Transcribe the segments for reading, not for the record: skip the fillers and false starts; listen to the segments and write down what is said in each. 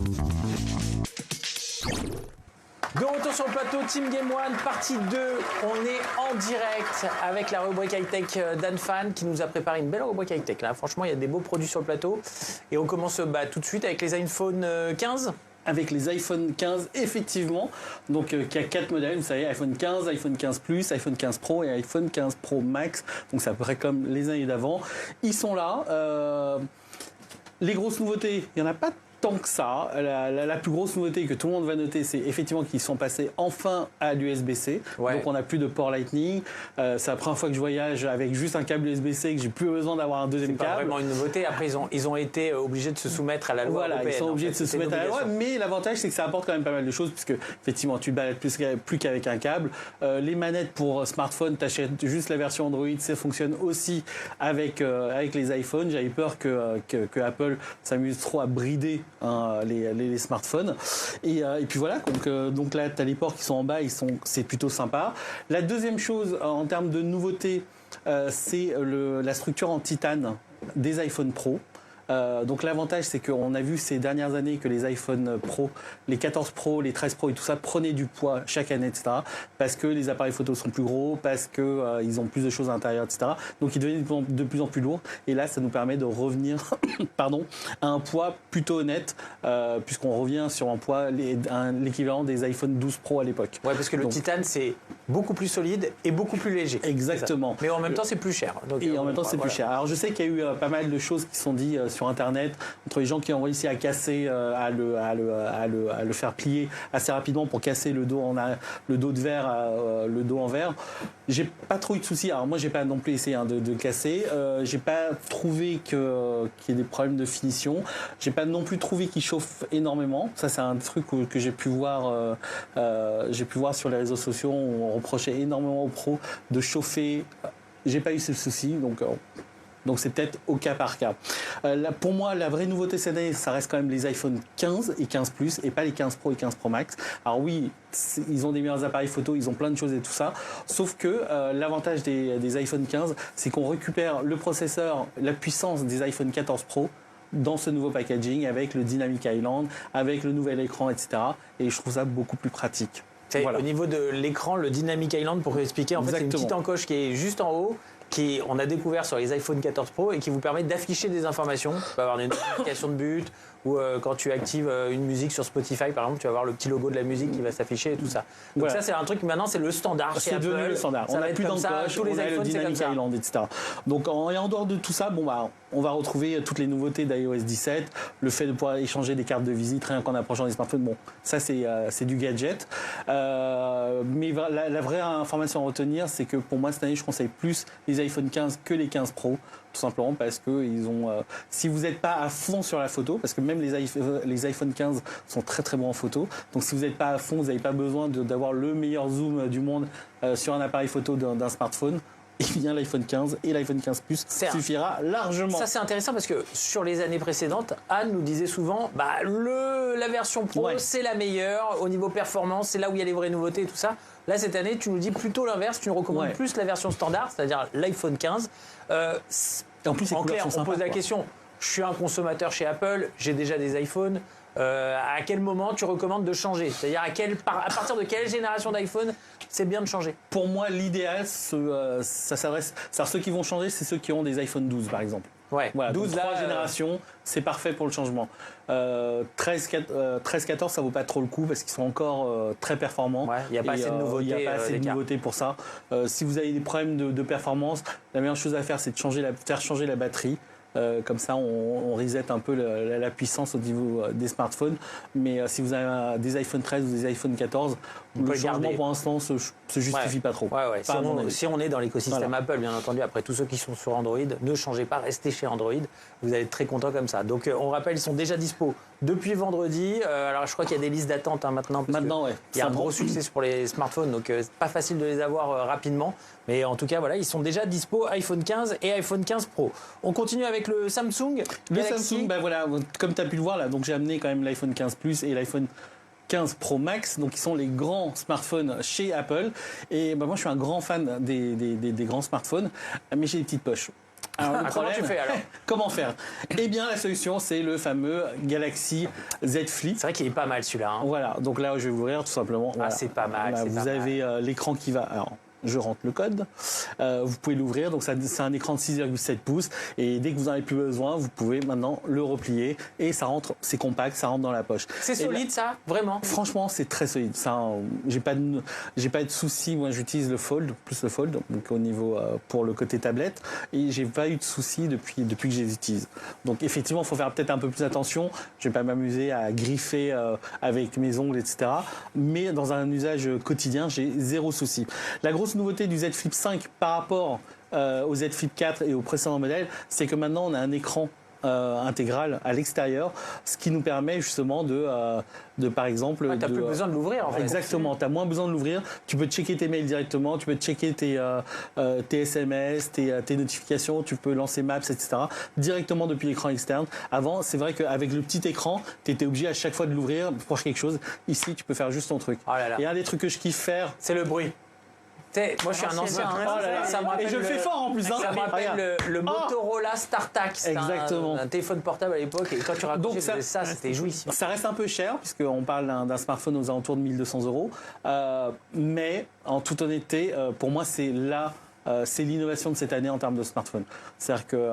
De retour sur le plateau, Team Game One, partie 2. On est en direct avec la rubrique high-tech d'Anfan qui nous a préparé une belle rubrique high-tech. Là, franchement, il y a des beaux produits sur le plateau. Et on commence tout de suite avec les iPhone 15. Avec les iPhone 15, effectivement. Donc, qui a 4 modèles, vous savez, iPhone 15, iPhone 15 Plus, iPhone 15 Pro et iPhone 15 Pro Max. Donc, c'est à peu près comme les années d'avant. Ils sont là. Les grosses nouveautés, il n'y en a pas tant que ça. La plus grosse nouveauté que tout le monde va noter, c'est effectivement qu'ils sont passés enfin à l'USB-C. Ouais. Donc on n'a plus de port Lightning. C'est la première fois que je voyage avec juste un câble USB-C, que j'ai plus besoin d'avoir un deuxième câble. C'est pas vraiment une nouveauté. Après, ils ont été obligés de se soumettre à la loi européenne. Ils sont obligés de se soumettre à la loi. Mais l'avantage, c'est que ça apporte quand même pas mal de choses, puisque effectivement, tu te balades plus qu'avec un câble. Les manettes pour smartphone, tu achètes juste la version Android. Ça fonctionne aussi avec les iPhones. J'avais peur que Apple s'amuse trop à brider les smartphones et puis voilà, donc là tu as les ports qui sont en bas, c'est plutôt sympa. La deuxième chose en termes de nouveauté, c'est la structure en titane des iPhone Pro. Donc l'avantage, c'est qu'on a vu ces dernières années que les iPhone Pro, les 14 Pro, les 13 Pro et tout ça prenaient du poids chaque année, etc. Parce que les appareils photo sont plus gros, parce que ils ont plus de choses à l'intérieur, etc. Donc ils deviennent de plus en plus lourds. Et là, ça nous permet de revenir, à un poids plutôt honnête, puisqu'on revient sur un poids l'équivalent des iPhone 12 Pro à l'époque. Ouais, parce que le titane, c'est beaucoup plus solide et beaucoup plus léger. Exactement. Mais en même temps, c'est plus cher. Donc, et en même temps, c'est plus cher. Alors je sais qu'il y a eu pas mal de choses qui sont dites sur Internet, entre les gens qui ont réussi à casser, à le faire plier assez rapidement pour casser le dos de verre, le dos en verre. J'ai pas trop eu de soucis. Alors moi, j'ai pas non plus essayé de casser. J'ai pas trouvé qu'il y ait des problèmes de finition. J'ai pas non plus trouvé qu'il chauffe énormément. Ça, c'est un truc que j'ai pu voir. J'ai pu voir sur les réseaux sociaux où on reprochait énormément aux pros de chauffer. J'ai pas eu ce souci, donc c'est peut-être au cas par cas. Pour moi, la vraie nouveauté cette année, ça reste quand même les iPhone 15 et 15 Plus et pas les 15 Pro et 15 Pro Max. Alors oui, ils ont des meilleurs appareils photo, ils ont plein de choses et tout ça. Sauf que l'avantage des iPhone 15, c'est qu'on récupère le processeur, la puissance des iPhone 14 Pro dans ce nouveau packaging avec le Dynamic Island, avec le nouvel écran, etc. Et je trouve ça beaucoup plus pratique. Voilà. Au niveau de l'écran, le Dynamic Island, pour vous expliquer, en fait, c'est une petite encoche qui est juste en haut, on a découvert sur les iPhone 14 Pro et qui vous permet d'afficher des informations. Tu peux avoir des notifications de but ou quand tu actives une musique sur Spotify, par exemple, tu vas avoir le petit logo de la musique qui va s'afficher et tout ça. Donc ça, c'est un truc, maintenant, c'est le standard chez Apple. C'est devenu le standard. On n'a plus d'encoche, on a le Dynamic Island, etc. Donc, en dehors de tout ça, on va retrouver toutes les nouveautés d'iOS 17, le fait de pouvoir échanger des cartes de visite rien qu'en approchant des smartphones. Ça, c'est du gadget. Mais la vraie information à retenir, c'est que pour moi, cette année, je conseille plus les iPhone 15 que les 15 Pro. Tout simplement parce que si vous n'êtes pas à fond sur la photo, parce que même les iPhone 15 sont très très bons en photo, donc si vous n'êtes pas à fond, vous n'avez pas besoin d'avoir le meilleur zoom du monde sur un appareil photo d'un smartphone, et bien l'iPhone 15 et l'iPhone 15 Plus suffira largement. Ça, c'est intéressant parce que sur les années précédentes, Anne nous disait souvent la version Pro, c'est la meilleure au niveau performance, c'est là où il y a les vraies nouveautés et tout ça. Là, cette année, tu nous dis plutôt l'inverse, tu nous recommandes plus la version standard, c'est-à-dire l'iPhone 15. Et en plus, en clair, on pose la question, je suis un consommateur chez Apple, j'ai déjà des iPhones, à quel moment tu recommandes de changer? C'est-à-dire à partir de quelle génération d'iPhone c'est bien de changer? Pour moi, l'idéal, ça s'adresse... Ceux qui vont changer, c'est ceux qui ont des iPhone 12, par exemple. Ouais, voilà, 12 3 générations, c'est parfait pour le changement. 13-14, ça vaut pas trop le coup parce qu'ils sont encore très performants. Il n'y a pas assez de nouveautés. Il n'y a pas assez de nouveautés pour ça. Si vous avez des problèmes de performance, la meilleure chose à faire, c'est de faire changer la batterie. Comme ça, on reset un peu la puissance au niveau des smartphones. Mais si vous avez des iPhone 13 ou des iPhone 14, le changement pour l'instant se justifie pas trop. Si on est dans l'écosystème Apple, bien entendu, après tous ceux qui sont sur Android, ne changez pas, restez chez Android. Vous allez être très content comme ça. Donc on rappelle, ils sont déjà dispo depuis vendredi. Alors je crois qu'il y a des listes d'attente maintenant. Il y a un gros succès pour les smartphones, donc c'est pas facile de les avoir rapidement. Mais en tout cas, voilà, ils sont déjà dispo iPhone 15 et iPhone 15 Pro. On continue avec le Samsung. Samsung, comme tu as pu le voir là, donc j'ai amené quand même l'iPhone 15 Plus et l'iPhone 15 Pro Max, donc qui sont les grands smartphones chez Apple. Et moi, je suis un grand fan des grands smartphones, mais j'ai des petites poches. Alors, le Comment tu fais alors? Comment faire? Eh bien, la solution, c'est le fameux Galaxy Z Flip. C'est vrai qu'il est pas mal celui-là. Hein. Voilà, donc là, je vais ouvrir tout simplement. Voilà. c'est pas mal. Voilà, vous avez l'écran qui va. Alors, je rentre le code. Vous pouvez l'ouvrir. Donc, c'est un écran de 6,7 pouces. Et dès que vous n'en avez plus besoin, vous pouvez maintenant le replier. Et ça rentre, c'est compact, ça rentre dans la poche. C'est solide, ça? Vraiment? Franchement, c'est très solide. Ça, j'ai pas de soucis. Moi, j'utilise le Fold, plus le Fold, donc au niveau pour le côté tablette, et j'ai pas eu de soucis depuis que je les utilise. Donc, effectivement, il faut faire peut-être un peu plus attention. Je vais pas m'amuser à griffer avec mes ongles, etc. Mais dans un usage quotidien, j'ai zéro souci. La grosse nouveauté du Z Flip 5 par rapport au Z Flip 4 et au précédent modèle, c'est que maintenant, on a un écran intégrale à l'extérieur, ce qui nous permet justement de par exemple... t'as plus besoin de l'ouvrir en fait. Exactement, t'as moins besoin de l'ouvrir, tu peux checker tes mails directement, tu peux checker tes SMS, tes notifications, tu peux lancer Maps, etc. directement depuis l'écran externe. Avant, c'est vrai qu'avec le petit écran, tu étais obligé à chaque fois de l'ouvrir pour quelque chose. Ici, tu peux faire juste ton truc. Oh là là. Et un des trucs que je kiffe faire... C'est le bruit. Moi, je suis un ancien. Et je le fais fort en plus. Ça me rappelle le Motorola StarTAC. C'était un téléphone portable à l'époque. Et quand tu racontais ça, c'était jouissif. Ça reste un peu cher, puisqu'on parle d'un smartphone aux alentours de 1 200 €. Mais en toute honnêteté, pour moi, c'est l'innovation de cette année en termes de smartphone. C'est-à-dire que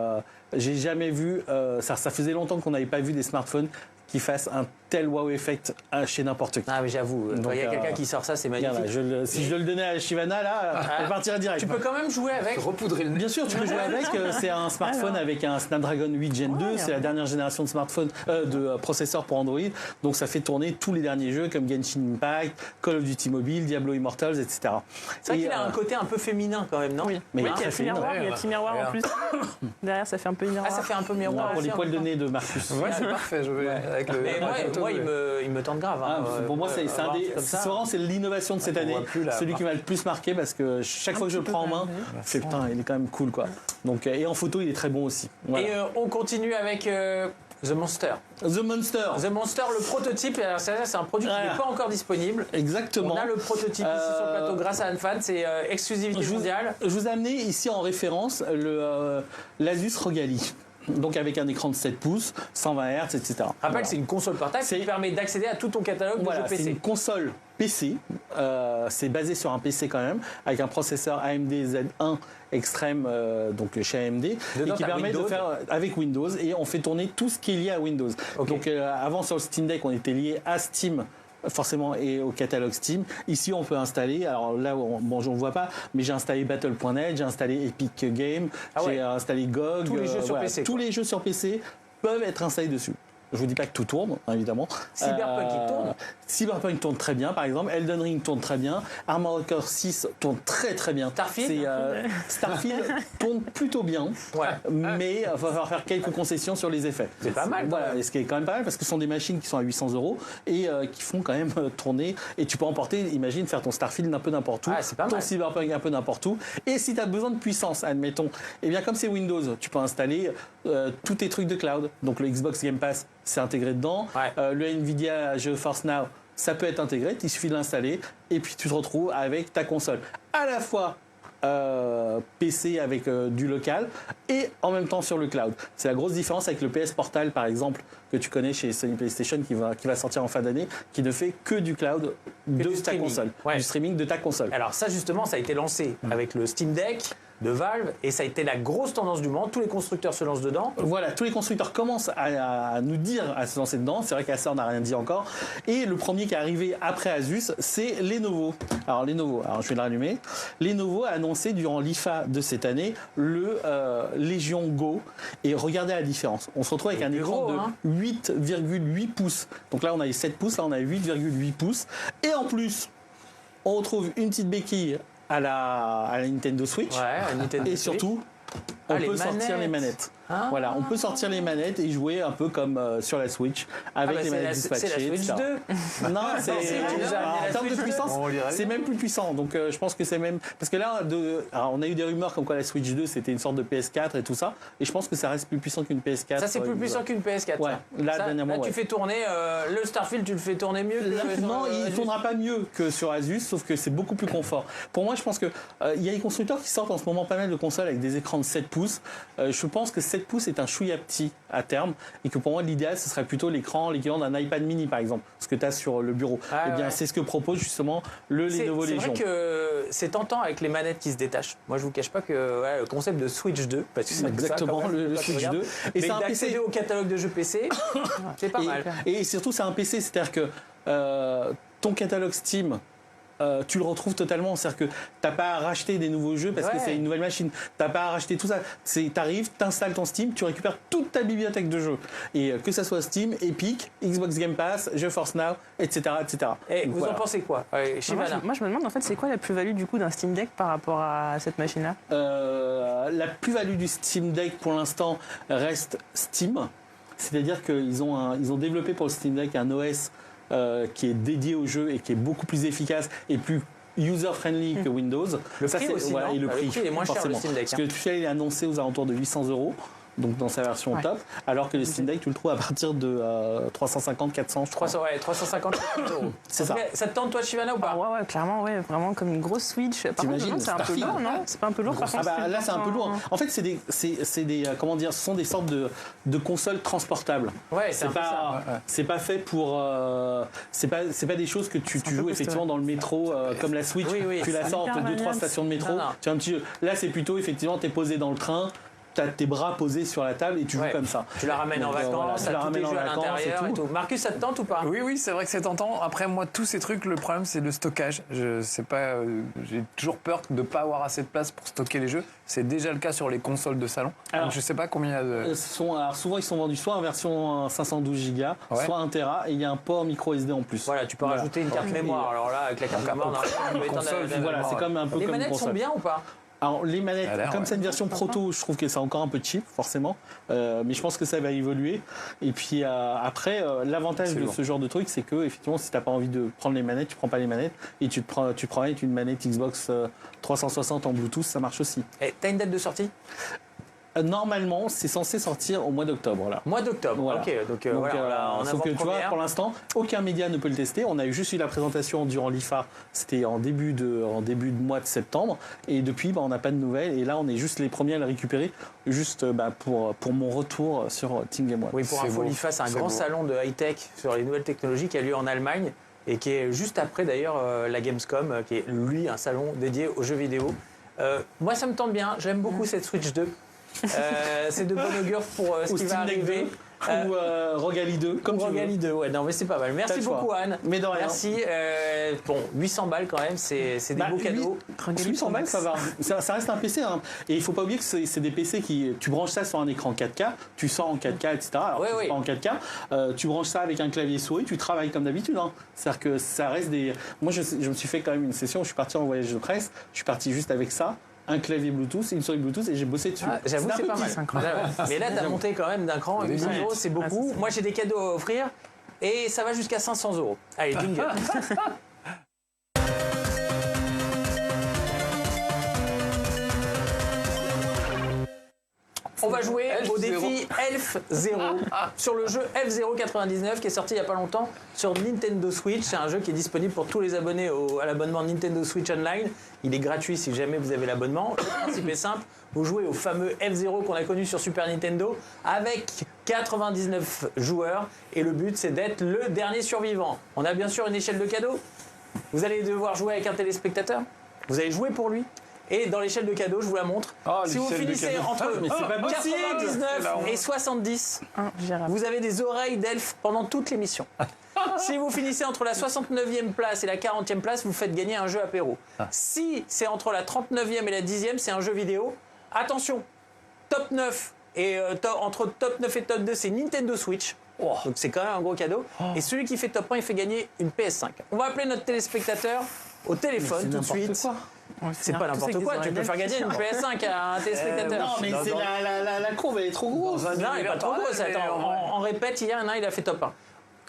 j'ai jamais vu. Ça faisait longtemps qu'on n'avait pas vu des smartphones qui fassent un tel wow effect chez n'importe qui. Ah mais j'avoue, il y a quelqu'un qui sort ça, c'est magnifique. Là, si je le donnais à Shivana, là, elle partirait direct. Tu peux quand même jouer avec. Repoudrer le nez. Bien sûr, tu peux jouer avec. C'est un smartphone avec un Snapdragon 8 Gen 2. C'est la dernière génération de smartphone, de processeurs pour Android. Donc ça fait tourner tous les derniers jeux comme Genshin Impact, Call of Duty Mobile, Diablo Immortals, etc. C'est vrai qu'il a un côté un peu féminin quand même, non? Mais il y a un petit miroir, il y a un petit miroir en plus. Derrière, ça fait un peu miroir. Ah, ça fait un peu miroir. Pour les poils de nez de Marcus. Ouais, c'est parfait. Je vais avec le. Mais moi, il me tente grave. Hein. Pour moi, c'est l'innovation de cette année. Celui qui m'a le plus marqué parce que chaque fois que je le prends en main, je fais putain, il est quand même cool quoi. Donc, et en photo, il est très bon aussi. Voilà. Et on continue avec The Monster. The Monster. The Monster, le prototype. Alors ça, c'est un produit qui n'est pas encore disponible. Exactement. On a le prototype ici sur le plateau grâce à Anfan. C'est exclusivité mondiale. Je vous ai amené ici en référence l'Asus ROG Ally. Donc avec un écran de 7 pouces, 120 Hz, etc. Rappelle, c'est une console portable qui permet d'accéder à tout ton catalogue de jeux PC. C'est une console PC, c'est basé sur un PC quand même, avec un processeur AMD Zen1 Extreme, donc chez AMD, et qui permet de faire avec Windows, et on fait tourner tout ce qui est lié à Windows. Okay. Donc avant sur le Steam Deck, on était lié à Steam, forcément, et au catalogue Steam. Ici, on peut installer, alors là, je ne vois pas, mais j'ai installé Battle.net, j'ai installé Epic Games, j'ai installé GOG. Tous les jeux sur PC. Tous les jeux sur PC peuvent être installés dessus. Je vous dis pas que tout tourne, évidemment. Cyberpunk, il tourne. Cyberpunk tourne très bien, par exemple. Elden Ring tourne très bien. Armored Core 6 tourne très très bien. Starfield tourne plutôt bien. Ouais. Mais il va falloir faire quelques concessions sur les effets. C'est pas mal. Voilà, et ce qui est quand même pas mal parce que ce sont des machines qui sont à 800 € et qui font quand même tourner. Et tu peux emporter, imagine, faire ton Starfield un peu n'importe où, ton Cyberpunk un peu n'importe où. Et si tu as besoin de puissance, admettons, eh bien comme c'est Windows, tu peux installer tous tes trucs de cloud. Donc le Xbox Game Pass, c'est intégré dedans. Ouais. Le Nvidia GeForce Now, ça peut être intégré. Il suffit de l'installer et puis tu te retrouves avec ta console à la fois PC avec du local et en même temps sur le cloud. C'est la grosse différence avec le PS Portal par exemple que tu connais chez Sony PlayStation qui va sortir en fin d'année, qui ne fait que du cloud de ta console, du streaming de ta console. Alors ça justement, ça a été lancé avec le Steam Deck de Valve et ça a été la grosse tendance du moment. Tous les constructeurs se lancent dedans. Voilà, tous les constructeurs commencent à nous dire à se lancer dedans. C'est vrai qu'Acer n'a rien dit encore. Et le premier qui est arrivé après Asus, c'est Lenovo. Alors je vais le rallumer. Lenovo a annoncé durant l'IFA de cette année le Legion Go. Et regardez la différence. On se retrouve avec un écran de 8,8 pouces. Donc là, on a les 7 pouces. Là, on a 8,8 pouces. Et en plus, on retrouve une petite béquille à la Nintendo Switch. Ouais, et surtout, on peut sortir les manettes. Ah. Voilà, on peut sortir les manettes et jouer un peu comme sur la Switch avec les manettes dispatchées. C'est la Switch 2. Non, c'est tu nous as amené la en termes de Switch 2. puissance, On dirait. c'est même plus puissant. Donc je pense que c'est même parce que là, alors, on a eu des rumeurs comme quoi la Switch 2 c'était une sorte de PS4 et tout ça, et je pense que ça reste plus puissant qu'une PS4. Ça, c'est plus puissant qu'une PS4. Ouais, ça. là, Ça, dernièrement, tu ouais. fais tourner le Starfield, tu le fais tourner mieux que Non, il ne Asus. tournera pas mieux que sur Asus, sauf que c'est beaucoup plus confort. Pour moi, je pense que il y a des constructeurs qui sortent en ce moment pas mal de consoles avec des écrans de 7 pouces. Je pense que 7 pouces est un chouïa petit à terme, et que pour moi, l'idéal, ce serait plutôt l'équivalent d'un iPad mini, par exemple, ce que tu as sur le bureau. Ah, Eh bien, ouais. c'est ce que propose justement le Lenovo C'est Legion. vrai que c'est tentant avec les manettes qui se détachent. Moi, je vous cache pas que le concept de Switch 2, parce que c'est Exactement, ça, quand même, le quand tu Switch regardes, 2. Et mais c'est un d'accéder PC. au catalogue de jeux PC, c'est pas mal. Et surtout, c'est un PC, c'est-à-dire que ton catalogue Steam, tu le retrouves totalement. C'est-à-dire que t'as pas à racheter des nouveaux jeux parce que Ouais. c'est une nouvelle machine. T'as pas à racheter tout ça. T'arrives, t'installes ton Steam, tu récupères toute ta bibliothèque de jeux. Et que ça soit Steam, Epic, Xbox Game Pass, GeForce Now, etc. etc. Et Donc, vous voilà. en pensez quoi, Shivana? Moi, je me demande en fait, c'est quoi la plus-value du coup d'un Steam Deck par rapport à cette machine-là? La plus-value du Steam Deck pour l'instant reste Steam. C'est-à-dire qu'ils ont développé pour le Steam Deck un OS qui est dédié au jeu et qui est beaucoup plus efficace et plus user-friendly que Windows. Le prix aussi, non? et le Le prix, prix est moins cher, le forcément. Steam Deck, Parce que le prix il est annoncé aux alentours de 800 €. Donc dans sa version Ouais. top, alors que le Steam Deck tu le trouves à partir de 350, 400, je crois. 350 €. C'est ça. Ça te tente, toi, Shivana, ou pas? Ah ouais, clairement, ouais, vraiment comme une grosse Switch. Par contre, T'imagines, non, c'est un peu Starfield. lourd, non? C'est pas un peu lourd par Ah contre bah là c'est un peu lourd. hein. En fait c'est des comment dire, ce sont des sortes de consoles transportables. Ouais, c'est un peu ça. C'est pas fait pour c'est pas des choses que tu un peu joues costaud. effectivement dans le métro comme la Switch. Oui, oui, tu la c'est sors entre hyper 2-3 maniable. stations de métro. Non, non. Tu as un petit jeu. Là c'est plutôt effectivement t'es posé dans le train. T'as tes bras posés sur la table et tu Ouais. joues comme ça. Tu la ramènes en Donc, vacances, voilà, tu t'as la tous tes ramènes en jeux à vacances l'intérieur et et tout. tout. Marcus, ça te tente ou pas? Oui, c'est vrai que c'est tentant. Après, moi, tous ces trucs, le problème, c'est le stockage. Je sais pas, j'ai toujours peur de ne pas avoir assez de place pour stocker les jeux. C'est déjà le cas sur les consoles de salon. Alors, Donc, je sais pas combien il y a de. Alors souvent ils sont vendus soit en version 512 Go, Ouais. soit 1 Tera et il y a un port micro SD en plus. Voilà, tu peux rajouter une carte Ok. mémoire. Alors là, avec la carte mémoire, normalement, tu peux éteindre console, la- Voilà, c'est comme un peu Les comme une manettes sont console. bien ou pas? Alors les manettes, Ça a l'air, comme ouais. c'est une version proto, je trouve que c'est encore un peu cheap forcément, mais je pense que ça va évoluer. Et puis après, l'avantage C'est de lourd. ce genre de truc, c'est que effectivement, si t'as pas envie de prendre les manettes, tu prends pas les manettes et tu prends avec une manette Xbox 360 en Bluetooth, ça marche aussi. Et t'as une date de sortie? Normalement, c'est censé sortir au mois d'octobre là. Mois d'octobre. Voilà. Ok, donc voilà, on sauf que tu vois, pour l'instant, aucun média ne peut le tester. On a juste eu la présentation durant l'IFA, c'était en début de mois de septembre, et depuis, on n'a pas de nouvelles. Et là, on est juste les premiers à le récupérer, juste pour mon retour sur Team Game One. Oui, pour C'est info, beau. l'IFA, c'est un C'est grand beau. salon de high-tech sur les nouvelles technologies qui a lieu en Allemagne et qui est juste après d'ailleurs la Gamescom, qui est lui un salon dédié aux jeux vidéo. Moi, ça me tente bien. J'aime beaucoup cette Switch 2. C'est de bon augure pour ce Ou qui va Steam Deck arriver. 2, ou Rogali 2, comme tu veux. Rogali 2, ouais, non, mais c'est pas mal. Merci T'as le beaucoup, choix. Anne. Mais de rien. Merci. Bon, 800 balles quand même, c'est des beaux cadeaux. 800 balles, ça va. Ça reste un PC. Hein. Et il faut pas oublier que c'est des PC qui. Tu branches ça sur un écran 4K, tu sors en 4K, etc. Alors, Oui, tu oui. sors en 4K, tu branches ça avec un clavier souris, tu travailles comme d'habitude. Hein. C'est-à-dire que ça reste des. Moi, je me suis fait quand même une session où je suis parti en voyage de presse, je suis parti juste avec ça. Un clavier Bluetooth, une souris Bluetooth et j'ai bossé dessus. Ah, j'avoue, un c'est peu pas mal. petit. incroyable. Mais là, t'as monté quand même d'un cran. 800 Ouais. €, c'est beaucoup. Ah, ça, c'est- Moi, j'ai des cadeaux à offrir et ça va jusqu'à 500 €. Allez, jingle. On va jouer Elf au Zero. défi Elf Zero sur le jeu F099 qui est sorti il n'y a pas longtemps sur Nintendo Switch. C'est un jeu qui est disponible pour tous les abonnés à l'abonnement Nintendo Switch Online. Il est gratuit si jamais vous avez l'abonnement. Le principe est simple. Vous jouez au fameux F0 qu'on a connu sur Super Nintendo avec 99 joueurs et le but c'est d'être le dernier survivant. On a bien sûr une échelle de cadeaux. Vous allez devoir jouer avec un téléspectateur. Vous allez jouer pour lui. Et dans l'échelle de cadeaux, je vous la montre. Oh, Si vous l'échelle de finissez cadeaux. entre Mais c'est pas possible. 99 et 70, Gérable. vous avez des oreilles d'elfe pendant toute l'émission. Si vous finissez entre la 69e place et la 40e place, vous faites gagner un jeu apéro. Si c'est entre la 39e et la 10e, c'est un jeu vidéo. Attention, top 9 et entre top 9 et top 2, c'est Nintendo Switch. Donc c'est quand même un gros cadeau. Et celui qui fait top 1, il fait gagner une PS5. On va appeler notre téléspectateur au téléphone C'est tout de n'importe suite. quoi. C'est pas n'importe quoi, tu peux faire gagner une PS5 à un téléspectateur. Non, mais c'est la courbe, elle est trop grosse. Dans un Non, elle est pas trop grosse. mais Attends, en répète, hier, il a fait top 1.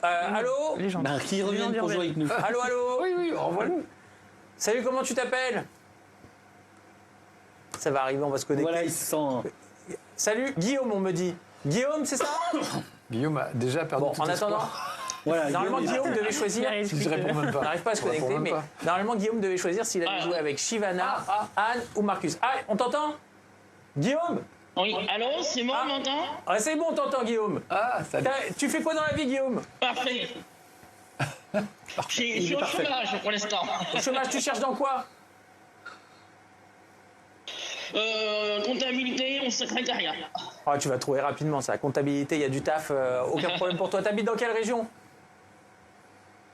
Allô Les gens. Bah, qui reviennent pour jouer avec nous. Allô, allô Oui, envoie-le. Salut, comment tu t'appelles? Ça va arriver, on va se connecter. Voilà, ils se sentent. Salut, Guillaume, on me dit. Guillaume, c'est ça? Guillaume a déjà perdu Bon, tout en attendant, espoir. Voilà, normalement, Guillaume devait choisir. Je réponds même pas. On n'arrive pas à se Je réponds connecter, même mais pas. normalement, Guillaume devait choisir s'il allait jouer avec Shivana, Anne ou Marcus. Ah, on t'entend? Guillaume? Oui, allô, c'est moi, on m'entend? Ah, c'est bon, on t'entend, Guillaume. Ah, salut. Tu fais quoi dans la vie, Guillaume? Parfait. Je suis au chômage pour l'instant. Au chômage, tu cherches dans quoi? Comptabilité ou secrétariat. Ah, tu vas trouver rapidement ça. Comptabilité, il y a du taf, aucun problème pour toi. T'habites dans quelle région?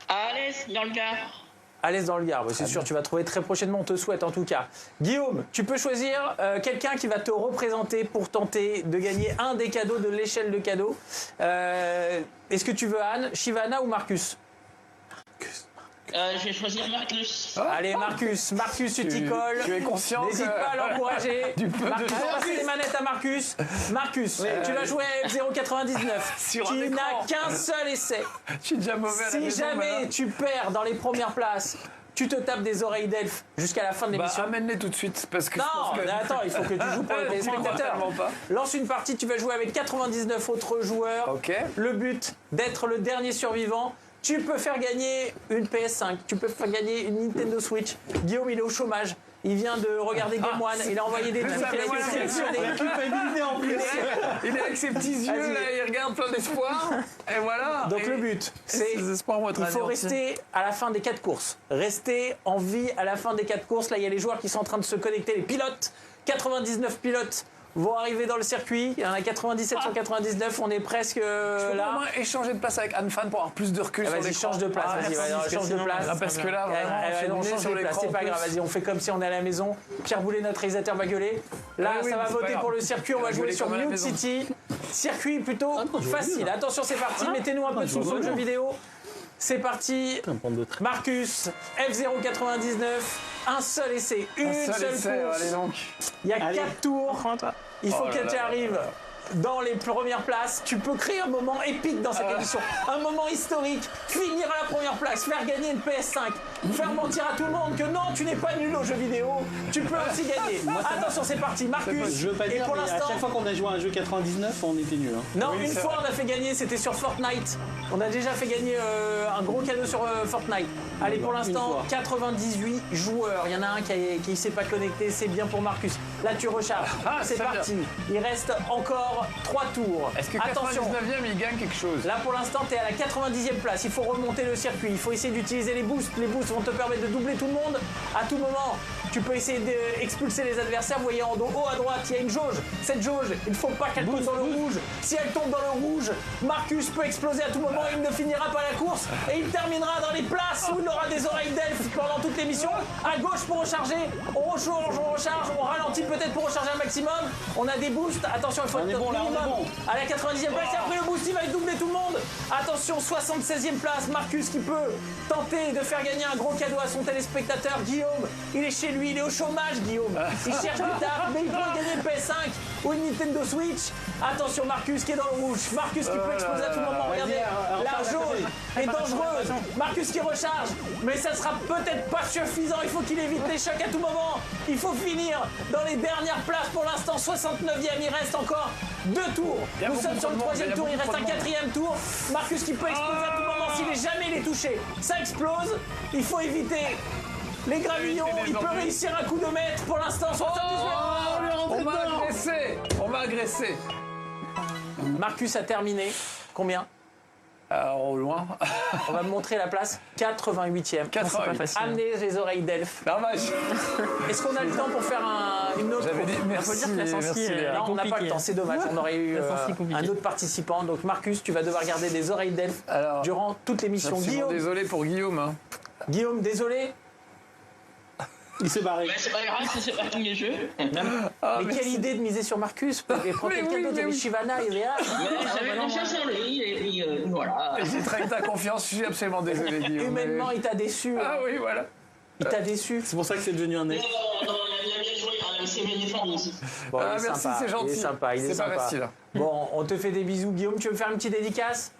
À l'aise, dans le Gard. À l'aise dans le Gard, c'est sûr, tu vas trouver très prochainement, on te souhaite en tout cas. Guillaume, tu peux choisir quelqu'un qui va te représenter pour tenter de gagner un des cadeaux de l'échelle de cadeaux. Est-ce que tu veux Anne, Shivana ou Marcus? Je vais choisir Marcus. Allez Marcus, tu t'y colles. Tu es conscient N'hésite pas à l'encourager. du peu de Marcus, on va passer les manettes à Marcus. Marcus, tu vas jouer à F099. Sur un Tu écran. n'as qu'un seul essai. Je suis déjà mauvais à la Si maison, jamais voilà. tu perds dans les premières places, tu te tapes des oreilles d'elfe jusqu'à la fin de Bah, l'émission. amène-les tout de suite, parce que je Non, pense que... mais attends, il faut que tu joues pour les téléspectateurs. Tellement pas. Lance une partie, tu vas jouer avec 99 autres joueurs. Ok. Le but, d'être le dernier survivant. Tu peux faire gagner une PS5, tu peux faire gagner une Nintendo Switch. Guillaume, il est au chômage. Il vient de regarder Game One, il a envoyé des trucs, il a été voilà, sélectionné. Culpabilité en plus. Il est avec ses petits yeux, Vas-y. là, il regarde plein d'espoir. Et voilà. Donc Et- le but, c'est Ces espoirs vont être il faut anéantis. rester à la fin des 4 courses. Rester en vie à la fin des 4 courses. Là, il y a les joueurs qui sont en train de se connecter, les pilotes. 99 pilotes vont arriver dans le circuit. Il y en a 97 sur 99. On est presque Je peux au là. moins échanger de place avec Anne Fan pour avoir plus de recul sur Vas-y, l'écran. change de place. Ah, Vas-y, merci, vas-y, parce que change de sinon- place. Ah, parce que là, vraiment, on on change de place. C'est pas grave. Vas-y, on fait comme si on est à la maison. Pierre Boulet, notre réalisateur, va gueuler. Là, Ah oui, ça va mais c'est pas voter grave. pour le circuit. On On va va jouer gueuler sur comme à la Mute maison. City. Circuit plutôt facile. Attention, c'est parti. Mettez-nous un peu de son sur le jeu vidéo. C'est parti. Un bande de traits. Marcus, F099, un seul essai, une seule essai, course. allez donc. Il y a Allez. 4 tours. Prends-toi. Il faut Oh là que tu là arrives dans les premières places. Tu peux créer un moment épique dans cette émission. Un moment historique. Finir à la première place. Faire gagner une PS5. Faire mentir à tout le monde que non, tu n'es pas nul aux jeux vidéo. Tu peux aussi gagner. Attention, c'est parti. Marcus. Je veux pas Et dire, pour mais à l'instant. chaque fois qu'on a joué à un jeu 99, on était nuls. Hein. Non, Oui, une c'est fois vrai. on a fait gagner, c'était sur Fortnite. On a déjà fait gagner un gros cadeau sur Fortnite. Allez, pour l'instant, fois. 98 joueurs. Il y en a un qui ne s'est pas connecté, c'est bien pour Marcus. Là, tu recharges. Ah, c'est très bien. parti. Il reste encore 3 tours. Est-ce que Attention. 99e, il gagne quelque chose? Là, pour l'instant, tu es à la 90e place. Il faut remonter le circuit. Il faut essayer d'utiliser les boosts. Les boosts vont te permettre de doubler tout le monde. À tout moment, tu peux essayer d'expulser les adversaires. Vous voyez en haut à droite, il y a une jauge. Cette jauge, il ne faut pas qu'elle tombe dans le rouge. Si elle tombe dans le rouge, Marcus peut exploser à tout moment. Il ne finira pas la course. Et il terminera dans les places où il aura des oreilles d'elfe pendant toute l'émission. À gauche pour recharger. On recharge, on ralentit peut-être pour recharger un maximum. On a des boosts. Attention, il faut On est être bon, là, on est minimum bon. à la 90e place. Et après le boost, il va doubler tout le monde. Attention, 76e place. Marcus qui peut tenter de faire gagner un gros cadeau à son téléspectateur. Guillaume, il est chez lui, il est au chômage, Guillaume. Il cherche du taf, mais il peut gagner une PS5 ou une Nintendo Switch. Attention, Marcus qui est dans le rouge. Marcus qui peut exploser à tout moment. Regardez, la jauge est dangereuse. Marcus qui recharge, mais ça sera peut-être pas suffisant. Il faut qu'il évite les chocs à tout moment. Il faut finir dans les dernières places pour l'instant. 69e, il reste encore 2 tours. y a Nous beaucoup sommes sur le trop de monde, 3e il y a tour, il beaucoup reste un trop de monde. 4e tour. Marcus qui peut exploser à tout moment s'il est jamais il est touché. Ça explose. Il faut éviter les gravillons. Il peut réussir un coup de maître. Pour l'instant, 78. On m'a agressé. On m'a agressé. Marcus a terminé. Combien? Alors, au loin. On va me montrer la place. 88e. 88. Amenez les oreilles d'elfe. Non, bah, Est-ce qu'on a le temps pour faire une autre j'avais dit course? merci. faut dire que la sensi, merci, elle est Léa. Non, on n'a pas le temps, c'est dommage. On aurait eu La sensi compliquée. un autre participant. Donc Marcus, tu vas devoir garder des oreilles d'elfe Alors, durant toute l'émission. absolument Guillaume, désolé pour Guillaume. Hein. Guillaume, désolé. Il s'est barré. Ouais, c'est pas grave, ça c'est parti des jeux. Mais quelle idée de miser sur Marcus. Et prends Mais quelqu'un oui, d'autre, mais avec oui. Shivana et Réa. J'avais confiance en lui, et puis voilà. J'ai trahi ta confiance, je suis absolument désolé, Guillaume. Humainement, il t'a déçu. Ah oui, voilà. Il t'a déçu. C'est pour ça que c'est devenu un Non, nez. non, il a bien joué quand même, c'est bien défendu. Bon, Ah, il est merci, sympa, c'est gentil. Il est sympa, il est C'est pas sympa. facile. Bon, on te fait des bisous. Guillaume, tu veux me faire une petite dédicace?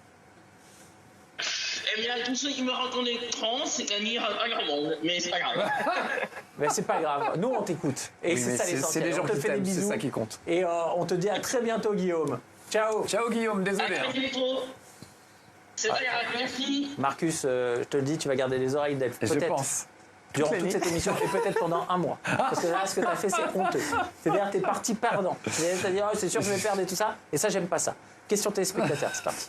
Eh bien, tous ceux qui me racontent trans, c'est-à-dire à leur monde, mais c'est pas grave. Mais c'est pas grave, nous on t'écoute. Et Oui, c'est mais ça c'est l'essentiel. les gens On te qui fait des t'aiment, c'est bisous. ça qui compte. Et on te dit à très bientôt, Guillaume. Ciao. Ciao Guillaume, À désolé. très bientôt. C'est pas grave, merci. Marcus, je te le dis, tu vas garder les oreilles d'Elf. Et je Peut-être pense. durant Toute toute l'année. cette émission et peut-être pendant un mois. Parce que là, ce que tu as fait, c'est honteux. C'est-à-dire que tu es parti perdant. C'est-à-dire, c'est sûr que je vais perdre et tout ça. Et ça, j'aime pas ça. Question téléspectateurs, c'est parti.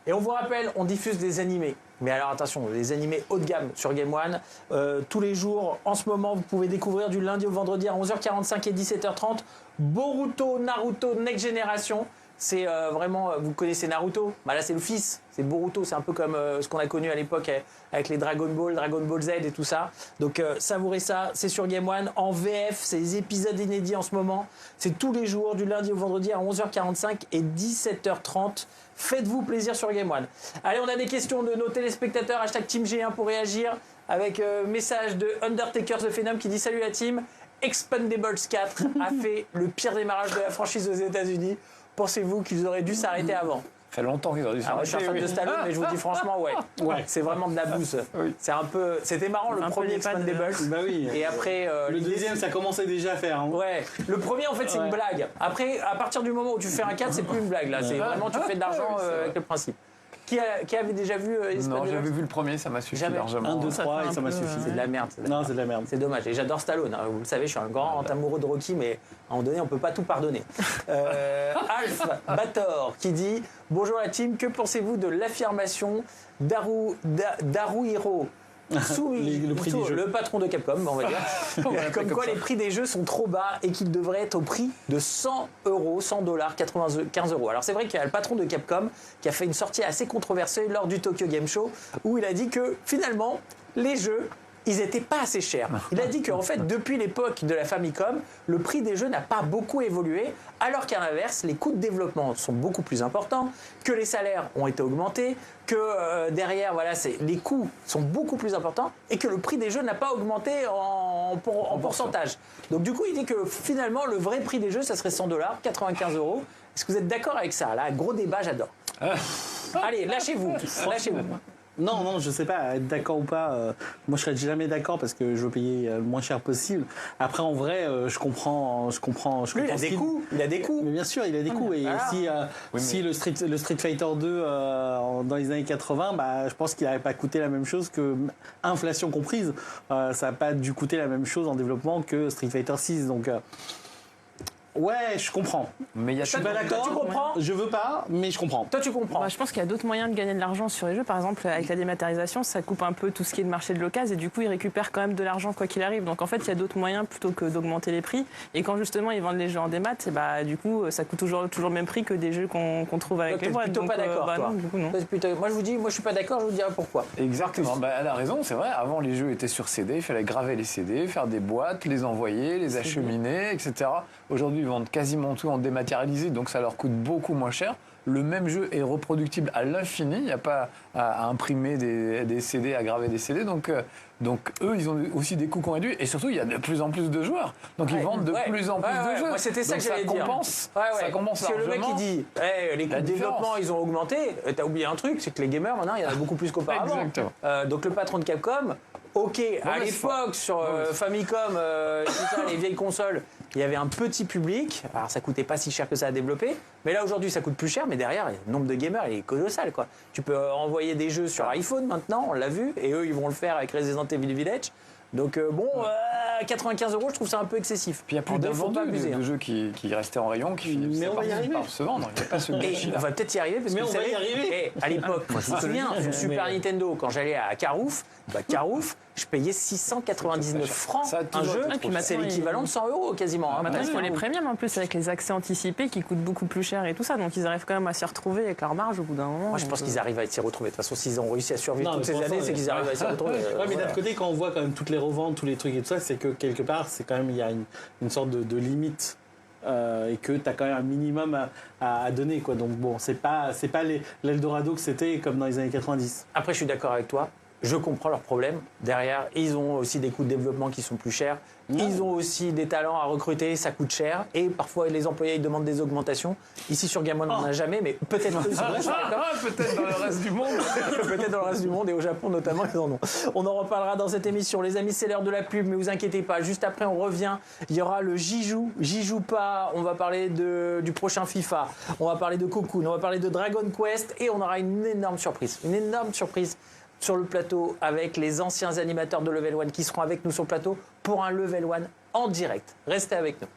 Et on vous rappelle, on diffuse des animés. Mais alors attention, des animés haut de gamme sur Game One. Tous les jours, en ce moment, vous pouvez découvrir du lundi au vendredi à 11h45 et 17h30 Boruto, Naruto, Next Generation. C'est vraiment, vous connaissez Naruto, bah là c'est le fils, c'est Boruto, c'est un peu comme ce qu'on a connu à l'époque avec les Dragon Ball Z et tout ça. Donc savourez ça, c'est sur Game One, en VF, c'est des épisodes inédits en ce moment. C'est tous les jours, du lundi au vendredi à 11h45 et 17h30. Faites-vous plaisir sur Game One. Allez, on a des questions de nos téléspectateurs, hashtag Team G1 pour réagir, avec message de Undertaker The Phenom qui dit « Salut la team, Expendables 4 a fait le pire démarrage de la franchise aux États-Unis. Pensez-vous qu'ils auraient dû s'arrêter avant ?» Ça fait longtemps qu'ils ont dû Ah, moi, je suis un fan de Stallone, mais je vous dis franchement, ouais. C'est vraiment de la bouse. Oui. C'est un peu. C'était marrant le Un peu premier les pattes de- Expendables. Bah oui. Et après. Le l'idée, deuxième, ça commençait déjà à faire. Hein. Ouais, le premier en fait c'est une Ouais. blague. Après, à partir du moment où tu fais un 4, c'est plus une blague là. C'est vraiment tu fais de l'argent avec le principe. Qui avait déjà vu Non, Expendables? j'avais vu le premier, ça m'a suffi Jamais. largement. 1, 2, Ça 3 fait et un ça m'a peu, suffi. C'est de la merde. c'est de la Non, c'est de la merde. C'est dommage. Et j'adore Stallone. Hein. Vous le savez, je suis un grand amoureux de Rocky, mais à un moment donné, on peut pas tout pardonner. Alf Bator qui dit « Bonjour la team, que pensez-vous de l'affirmation d'Haruhiro Le prix des jeux. le patron de Capcom, on va dire, comme quoi les prix des jeux sont trop bas et qu'ils devraient être au prix de 100 euros, 100 $, 95 euros. Alors c'est vrai qu'il y a le patron de Capcom qui a fait une sortie assez controversée lors du Tokyo Game Show où il a dit que finalement les jeux ils n'étaient pas assez chers. Il a dit qu'en fait, depuis l'époque de la Famicom, le prix des jeux n'a pas beaucoup évolué, alors qu'à l'inverse, les coûts de développement sont beaucoup plus importants, que les salaires ont été augmentés, que derrière, voilà, les coûts sont beaucoup plus importants, et que le prix des jeux n'a pas augmenté en pourcentage. Donc du coup, il dit que finalement, le vrai prix des jeux, ça serait 100 $, 95 euros. Est-ce que vous êtes d'accord avec ça? Là, gros débat, j'adore. Allez, lâchez-vous, lâchez-vous. Non, je sais pas, être d'accord ou pas. Moi, je serais jamais d'accord parce que je veux payer le moins cher possible. Après, en vrai, je comprends. Lui, il a ce des qu'il- coûts, il a des coûts. Mais bien sûr, il a des coûts. Et Voilà. si le Street Fighter 2 dans les années 80, bah, je pense qu'il n'aurait pas coûté la même chose que, inflation comprise, ça n'a pas dû coûter la même chose en développement que Street Fighter 6. Donc, ouais, je comprends. Mais il y a Je suis pas d'accord. tu comprends Je veux pas, mais je comprends. Toi, tu comprends. Bah, je pense qu'il y a d'autres moyens de gagner de l'argent sur les jeux. Par exemple, avec la dématérialisation, ça coupe un peu tout ce qui est de marché de l'occasion et du coup, ils récupèrent quand même de l'argent quoi qu'il arrive. Donc en fait, il y a d'autres moyens plutôt que d'augmenter les prix. Et quand justement ils vendent les jeux en démat, et bah, du coup, ça coûte toujours le même prix que des jeux qu'on trouve avec Donc, les t'es boîtes. plutôt Donc, pas d'accord, bah, toi. non, du coup, non. Toi, c'est plutôt- Moi, je vous dis, moi, je suis pas d'accord. Je vous dirai pourquoi. Exactement. Bah, elle a raison, c'est vrai. Avant, les jeux étaient sur CD, il fallait graver les CD, faire des boîtes, les envoyer, les acheminer, etc. Aujourd'hui, ils vendent quasiment tout en dématérialisé, donc ça leur coûte beaucoup moins cher. Le même jeu est reproductible à l'infini. Il n'y a pas à imprimer des CD, à graver des CD. Donc eux, ils ont aussi des coûts qu'on réduit. Et surtout, il y a de plus en plus de joueurs. Donc ils vendent de plus en plus de jeux. Moi, c'était ça Donc que j'allais dire. compense, Ouais. Ça compense Parce que le mec, largement. il dit les coûts la de développement, différence. ils ont augmenté. T'as oublié un truc, c'est que les gamers, maintenant, il y en a beaucoup plus qu'auparavant. Exactement. Donc le patron de Capcom, ok, à Mauvaise l'époque, sur Famicom, tout ça, les vieilles consoles, il y avait un petit public. Alors ça coûtait pas si cher que ça à développer. Mais là, aujourd'hui, ça coûte plus cher. Mais derrière, le nombre de gamers, il est colossal, quoi. Tu peux envoyer des jeux sur iPhone maintenant, on l'a vu. Et eux, ils vont le faire avec Resident Evil Village. Donc 95 €, je trouve ça un peu excessif. Puis il y a plus En deux, faut pas d'invendus abuser, de hein. jeux qui restaient en rayon, qui Mais finissaient on va y arriver. par se vendre. Il n'y a pas ce Et gâchis-là. on va peut-être y arriver parce Mais que on vous va savez, y arriver. à l'époque, moi je me souviens, Mais- sur Super Nintendo, quand j'allais à Carouf, Carouf, je payais 699 francs Ça a un toujours jeu. été trop cher. C'est l'équivalent de 100 € quasiment. hein. Maintenant, ils font les Vous- premiums en plus avec les accès anticipés qui coûtent beaucoup plus cher et tout ça. Donc ils arrivent quand même à s'y retrouver avec leur marge au bout d'un moment. Moi je pense Donc, qu'ils arrivent à s'y retrouver. De toute façon, s'ils ont réussi à survivre Non, toutes mais ces pour années, ça, c'est qu'ils arrivent à s'y retrouver. Ouais, mais Voilà. d'un côté, quand on voit quand même toutes les reventes, tous les trucs et tout ça, c'est que quelque part, c'est quand même il y a une sorte de limite et que tu as quand même un minimum à donner, quoi. Donc bon, c'est pas l'Eldorado que c'était comme dans les années 90. Après, je suis d'accord avec toi. Je comprends leurs problèmes. Derrière, ils ont aussi des coûts de développement qui sont plus chers. Ils ont aussi des talents à recruter, ça coûte cher. Et parfois, les employés ils demandent des augmentations. Ici, sur Game One, on n'en a jamais, mais peut-être eux, c'est vrai, je suis d'accord. Peut-être dans le reste du monde. Peut-être dans le reste du monde et au Japon notamment, ils en ont. On en reparlera dans cette émission. Les amis, c'est l'heure de la pub, mais vous inquiétez pas. Juste après, on revient. Il y aura le J'y joue pas. On va parler du prochain FIFA. On va parler de Cocoon. On va parler de Dragon Quest. Et on aura une énorme surprise. Une énorme surprise sur le plateau avec les anciens animateurs de Level One qui seront avec nous sur le plateau pour un Level One en direct. Restez avec nous.